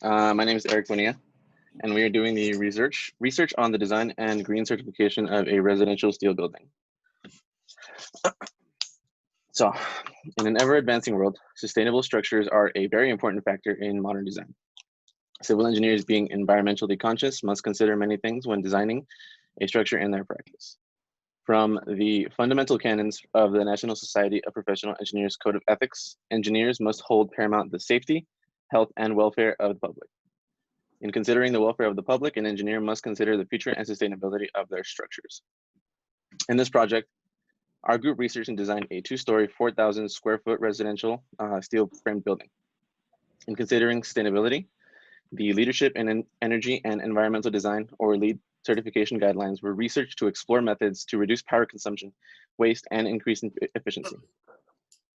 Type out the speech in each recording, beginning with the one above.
My name is Eric Bonilla, and we are doing the research on the design and green certification of a residential steel building. So, in an ever-advancing world, sustainable structures are a very important factor in modern design. Civil engineers, being environmentally conscious, must consider many things when designing a structure in their practice. From the fundamental canons of the National Society of Professional Engineers Code of Ethics, engineers must hold paramount the safety, health, and welfare of the public. In considering the welfare of the public, an engineer must consider the future and sustainability of their structures. In this project, our group researched and designed a 2-story, 4,000 square foot residential steel framed building. In considering sustainability, the Leadership in Energy and Environmental Design, or LEED, certification guidelines were researched to explore methods to reduce power consumption, waste, and increase efficiency.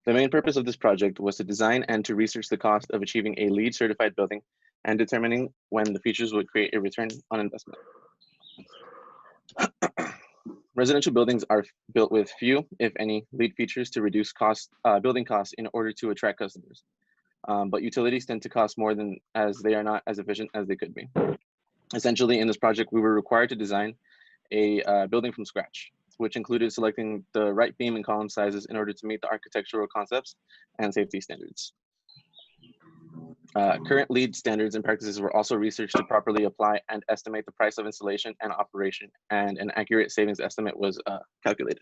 The main purpose of this project was to design and to research the cost of achieving a LEED certified building and determining when the features would create a return on investment. Residential buildings are built with few, if any, LEED features to reduce building costs in order to attract customers. But utilities tend to cost more than, as they are not as efficient as they could be. Essentially, in this project, we were required to design a building from scratch, which included selecting the right beam and column sizes in order to meet the architectural concepts and safety standards. Current LEED standards and practices were also researched to properly apply and estimate the price of installation and operation, and an accurate savings estimate was calculated.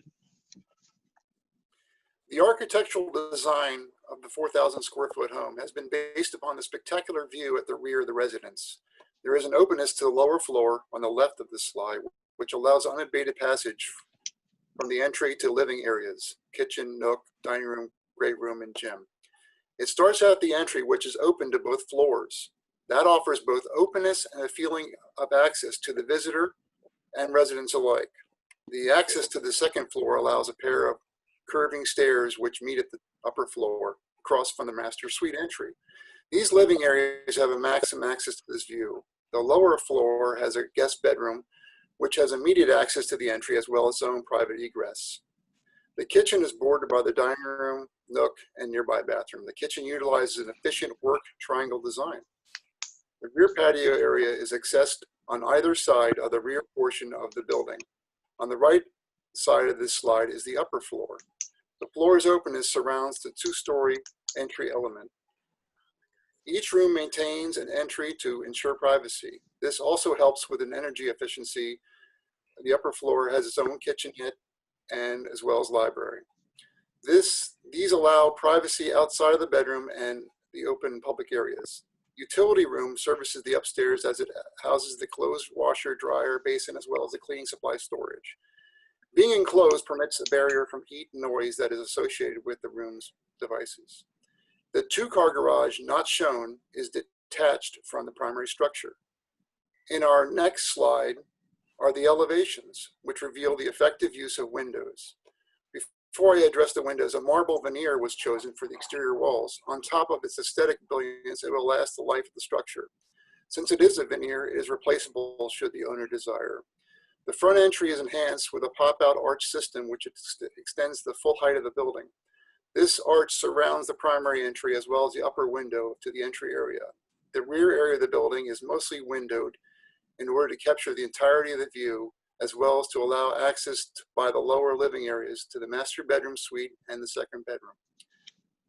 The architectural design of the 4,000 square foot home has been based upon the spectacular view at the rear of the residence. There is an openness to the lower floor on the left of the slide, which allows unabated passage from the entry to living areas, kitchen, nook, dining room, great room, and gym. It starts out at the entry, which is open to both floors. That offers both openness and a feeling of access to the visitor and residents alike. The access to the second floor allows a pair of curving stairs which meet at the upper floor across from the master suite entry. These living areas have a maximum access to this view. The lower floor has a guest bedroom which has immediate access to the entry as well as its own private egress. The kitchen is bordered by the dining room, nook, and nearby bathroom. The kitchen utilizes an efficient work triangle design. The rear patio area is accessed on either side of the rear portion of the building. On the right side of this slide is the upper floor. The floor's openness surrounds the 2-story entry element. Each room maintains an entry to ensure privacy. This also helps with an energy efficiency. The upper floor has its own kitchenette and as well as library. These allow privacy outside of the bedroom and the open public areas. Utility room services the upstairs as it houses the closed washer, dryer, basin, as well as the cleaning supply storage. Being enclosed permits a barrier from heat and noise that is associated with the room's devices. The 2-car garage not shown is detached from the primary structure. In our next slide are the elevations, which reveal the effective use of windows. Before I address the windows, a marble veneer was chosen for the exterior walls. On top of its aesthetic brilliance, it will last the life of the structure. Since it is a veneer, it is replaceable should the owner desire. The front entry is enhanced with a pop-out arch system which extends the full height of the building. This arch surrounds the primary entry as well as the upper window to the entry area. The rear area of the building is mostly windowed in order to capture the entirety of the view, as well as to allow access by the lower living areas to the master bedroom suite and the second bedroom.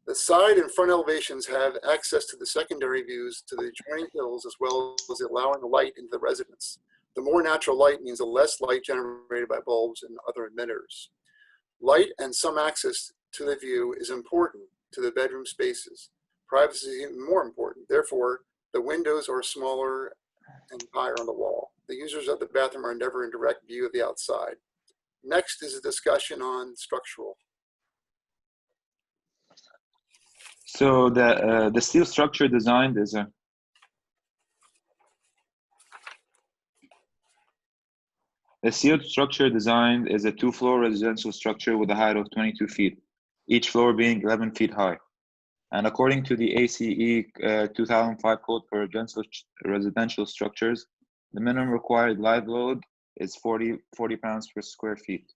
The side and front elevations have access to the secondary views to the adjoining hills, as well as allowing the light into the residence. The more natural light means the less light generated by bulbs and other emitters. Light and some access to the view is important to the bedroom spaces. Privacy is even more important. Therefore, the windows are smaller and higher on the wall. The users of the bathroom are never in direct view of the outside. Next is a discussion on structural. So the steel structure designed is a The steel structure designed is a 2-floor residential structure with a height of 22 feet, each floor being 11 feet high. And according to the ACE 2005 code for residential structures, the minimum required live load is 40 pounds per square feet.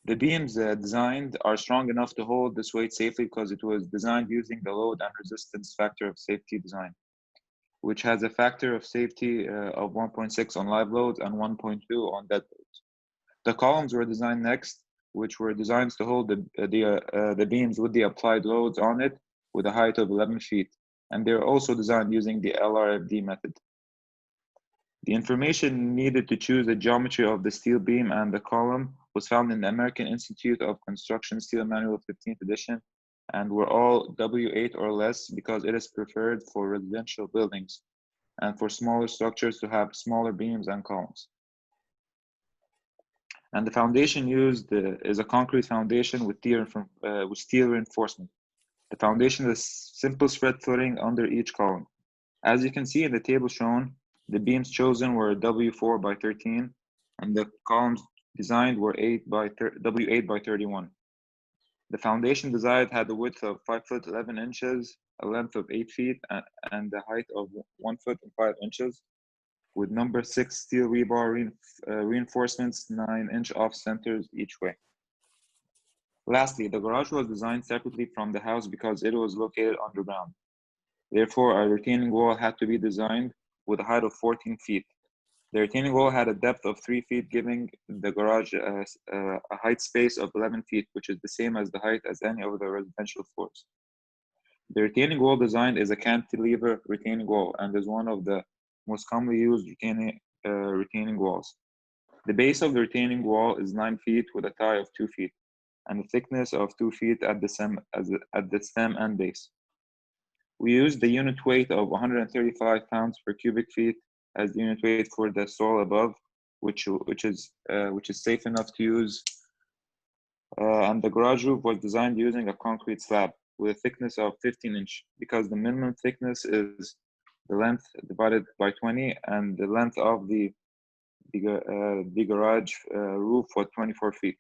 The beams designed are strong enough to hold this weight safely because it was designed using the load and resistance factor of safety design. which has a factor of safety of 1.6 on live loads and 1.2 on dead loads. The columns were designed next, which were designed to hold the beams with the applied loads on it with a height of 11 feet. And they were also designed using the LRFD method. The information needed to choose the geometry of the steel beam and the column was found in the American Institute of Construction Steel Manual 15th edition, and were all W8 or less because it is preferred for residential buildings and for smaller structures to have smaller beams and columns. And the foundation used is a concrete foundation with steel reinforcement. The foundation is simple spread footing under each column. As you can see in the table shown, the beams chosen were W4 by 13, and the columns designed were W8 by 31. The foundation designed had a width of 5 foot 11 inches, a length of 8 feet, and a height of 1 foot and 5 inches, with number 6 steel rebar reinforcements 9-inch off centers each way. Lastly, the garage was designed separately from the house because it was located underground. Therefore, a retaining wall had to be designed with a height of 14 feet. The retaining wall had a depth of 3 feet, giving the garage a height space of 11 feet, which is the same as the height as any of the residential floors. The retaining wall design is a cantilever retaining wall and is one of the most commonly used retaining walls. The base of the retaining wall is 9 feet with a tie of 2 feet and a thickness of 2 feet at the stem and base. We use the unit weight of 135 pounds per cubic feet as the unit weight for the soil above, which is safe enough to use. And the garage roof was designed using a concrete slab with a thickness of 15-inch because the minimum thickness is the length divided by 20, and the length of the garage roof was 24 feet.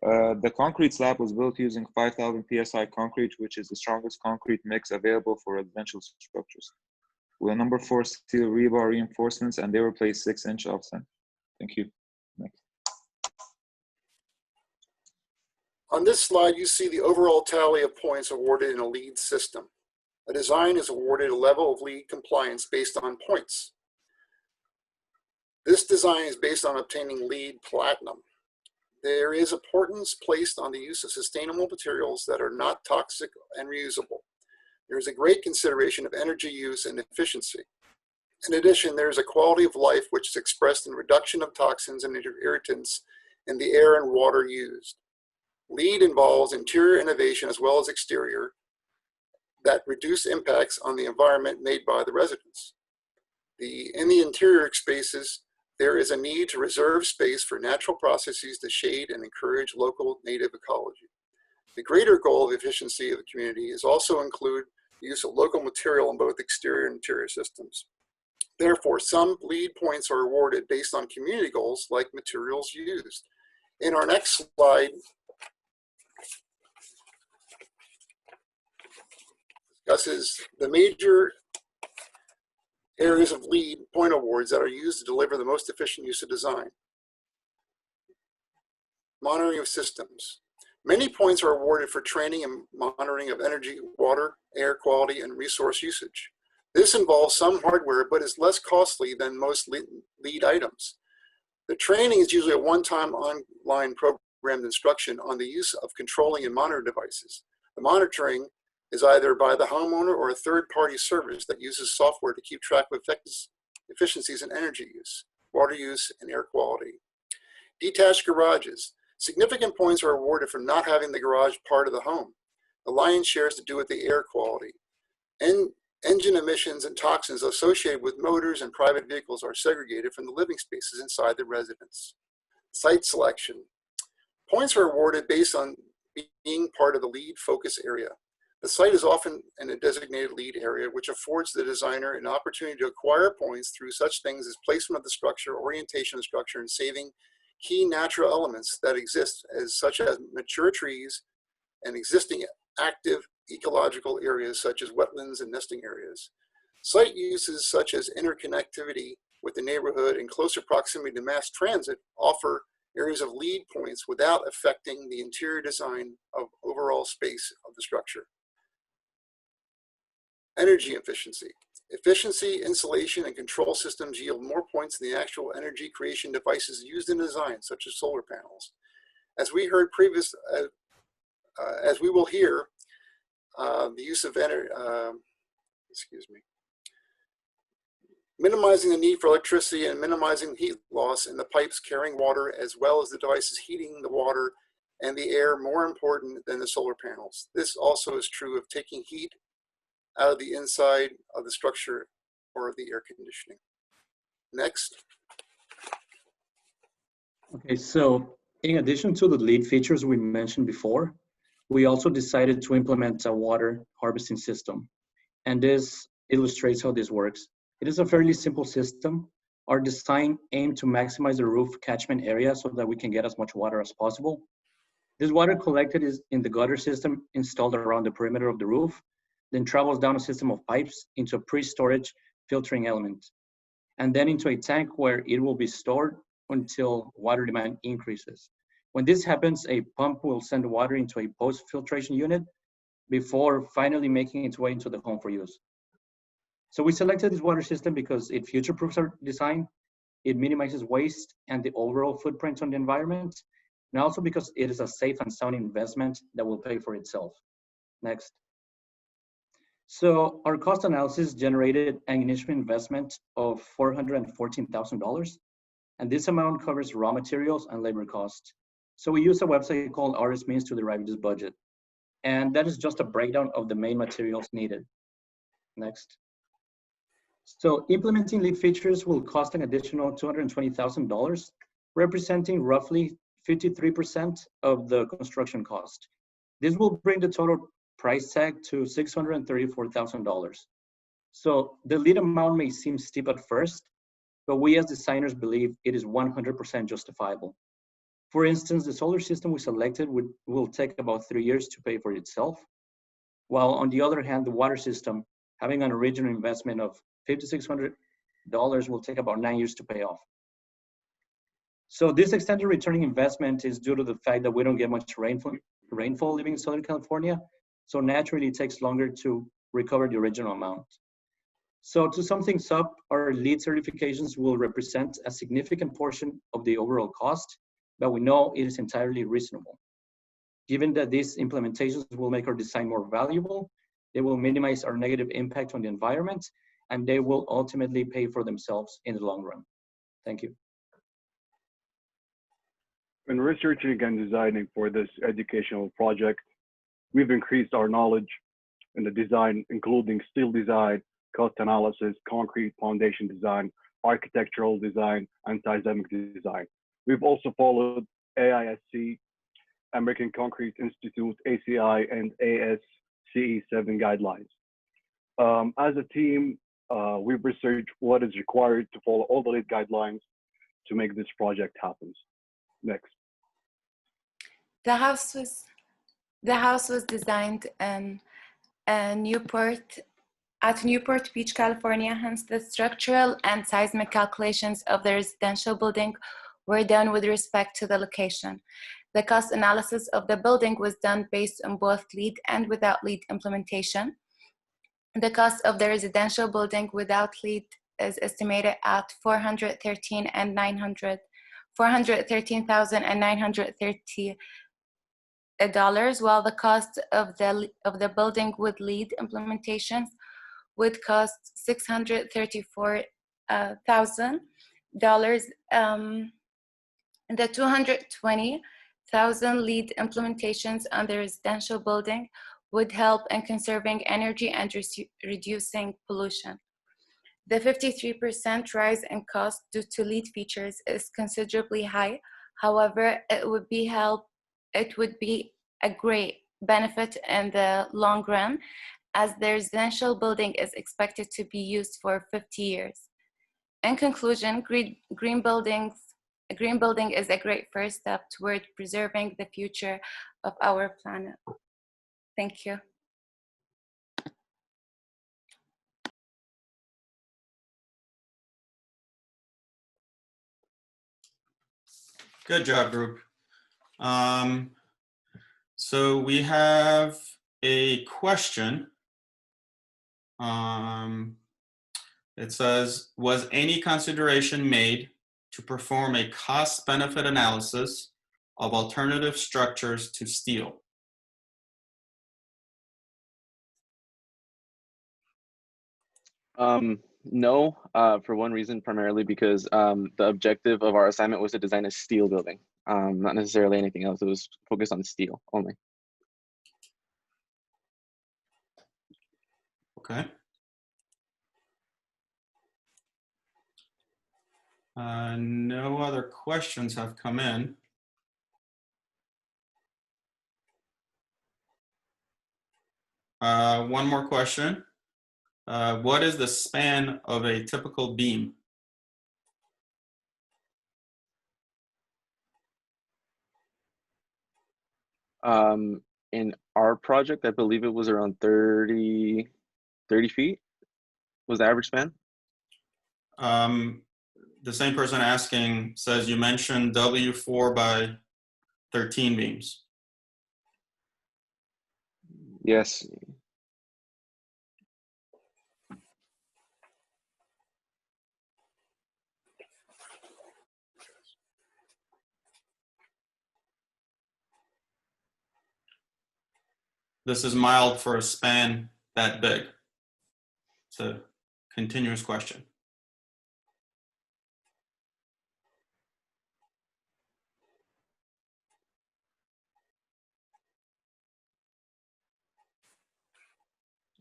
The concrete slab was built using 5,000 psi concrete, which is the strongest concrete mix available for residential structures, with a number 4 steel rebar reinforcements, and they were placed 6-inch offset. Thank you. Next. On this slide, you see the overall tally of points awarded in a LEED system. A design is awarded a level of LEED compliance based on points. This design is based on obtaining LEED Platinum. There is importance placed on the use of sustainable materials that are not toxic and reusable. There is a great consideration of energy use and efficiency. In addition, there is a quality of life which is expressed in reduction of toxins and irritants in the air and water used. LEED involves interior innovation as well as exterior that reduce impacts on the environment made by the residents. In the interior spaces, there is a need to reserve space for natural processes to shade and encourage local native ecology. The greater goal of efficiency of the community is also include the use of local material in both exterior and interior systems. Therefore, some LEED points are awarded based on community goals like materials used. In our next slide, discusses the major areas of LEED point awards that are used to deliver the most efficient use of design. Monitoring of systems. Many points are awarded for training and monitoring of energy, water, air quality, and resource usage. This involves some hardware, but is less costly than most LEED items. The training is usually a one-time online programmed instruction on the use of controlling and monitoring devices. The monitoring is either by the homeowner or a third-party service that uses software to keep track of efficiencies in energy use, water use, and air quality. Detached garages. Significant points are awarded for not having the garage part of the home. The lion's share is to do with the air quality. Engine emissions and toxins associated with motors and private vehicles are segregated from the living spaces inside the residence. Site selection. Points are awarded based on being part of the LEED focus area. The site is often in a designated LEED area, which affords the designer an opportunity to acquire points through such things as placement of the structure, orientation of the structure, and saving key natural elements that exist, such as mature trees and existing active ecological areas such as wetlands and nesting areas. Site uses such as interconnectivity with the neighborhood and closer proximity to mass transit offer areas of LEED points without affecting the interior design of overall space of the structure. Energy efficiency. Efficiency, insulation, and control systems yield more points than the actual energy creation devices used in design, such as solar panels. As we heard as we will hear, the use of energy, minimizing the need for electricity and minimizing heat loss in the pipes carrying water, as well as the devices heating the water and the air, more important than the solar panels. This also is true of taking heat out of the inside of the structure or the air conditioning. Next. Okay, so in addition to the LEED features we mentioned before, we also decided to implement a water harvesting system. And this illustrates how this works. It is a fairly simple system. Our design aimed to maximize the roof catchment area so that we can get as much water as possible. This water collected is in the gutter system installed around the perimeter of the roof, then travels down a system of pipes into a pre-storage filtering element, and then into a tank where it will be stored until water demand increases. When this happens, a pump will send water into a post-filtration unit before finally making its way into the home for use. So we selected this water system because it future-proofs our design, it minimizes waste and the overall footprint on the environment, and also because it is a safe and sound investment that will pay for itself. Next. So our cost analysis generated an initial investment of $414,000, and this amount covers raw materials and labor costs. So we used a website called RSMeans to derive this budget, and that is just a breakdown of the main materials needed. Next. So implementing LEED features will cost an additional $220,000, representing roughly 53% of the construction cost. This will bring the total price tag to $634,000. So the LEED amount may seem steep at first, but we as designers believe it is 100% justifiable. For instance, the solar system we selected will take about 3 years to pay for itself, while on the other hand, the water system, having an original investment of $5,600 will take about 9 years to pay off. So this extended returning investment is due to the fact that we don't get much rainfall living in Southern California, so naturally it takes longer to recover the original amount. So to sum things up, our LEED certifications will represent a significant portion of the overall cost, but we know it is entirely reasonable. Given that these implementations will make our design more valuable, they will minimize our negative impact on the environment, and they will ultimately pay for themselves in the long run. Thank you. When researching and designing for this educational project, we've increased our knowledge in the design, including steel design, cost analysis, concrete foundation design, architectural design, and seismic design. We've also followed AISC, American Concrete Institute, ACI, and ASCE 7 guidelines. As a team, we've researched what is required to follow all the LEED guidelines to make this project happen. Next. The house was designed in Newport Beach, California. Hence, the structural and seismic calculations of the residential building were done with respect to the location. The cost analysis of the building was done based on both LEED and without LEED implementation. The cost of the residential building without LEED is estimated at $413,930, while the cost of the building with LEED implementations would cost $634,000. The $220,000 LEED implementations on the residential building would help in conserving energy and reducing pollution. The 53% rise in cost due to LEED features is considerably high. However, it would be a great benefit in the long run, as the residential building is expected to be used for 50 years. In conclusion, green building is a great first step toward preserving the future of our planet. Thank you. Good job, group. So we have a question. It says, was any consideration made to perform a cost-benefit analysis of alternative structures to steel? No, for one reason, primarily because the objective of our assignment was to design a steel building, not necessarily anything else. It was focused on steel only. Okay. No other questions have come in. One more question. What is the span of a typical beam? In our project, I believe it was around 30 feet was the average span. The same person asking says you mentioned W4 by 13 beams. Yes. This is mild for a span that big. It's a continuous question.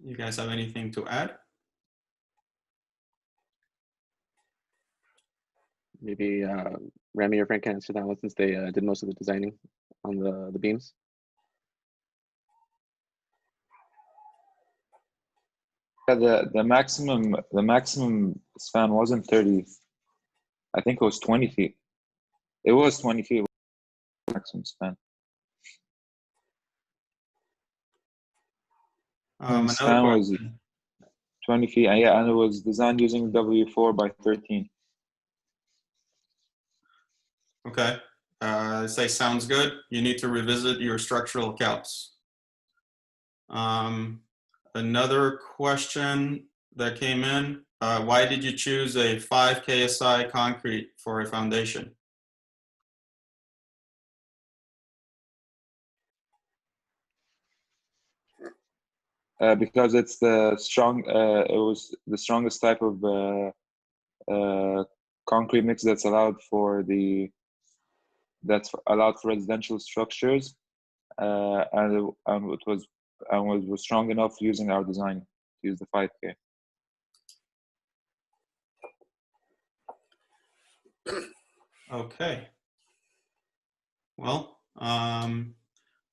You guys have anything to add? Maybe Remy or Frank can answer that one since they did most of the designing on the beams. Yeah, the maximum span wasn't 30. I think it was 20 feet. It was 20 feet maximum span. Another Span was question. 20 feet, and yeah, and it was designed using W4 by 13. Okay. Say sounds good. You need to revisit your structural calcs. Another question that came in, why did you choose a 5 KSI concrete for a foundation? Because it's the it was the strongest type of concrete mix that's allowed for residential structures, and it was strong enough using our design to use the 5K. Okay. Well,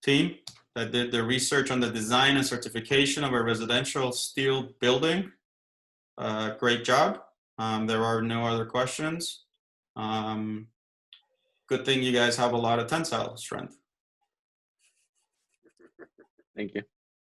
team that did the research on the design and certification of a residential steel building, great job. There are no other questions. Good thing you guys have a lot of tensile strength. Thank you.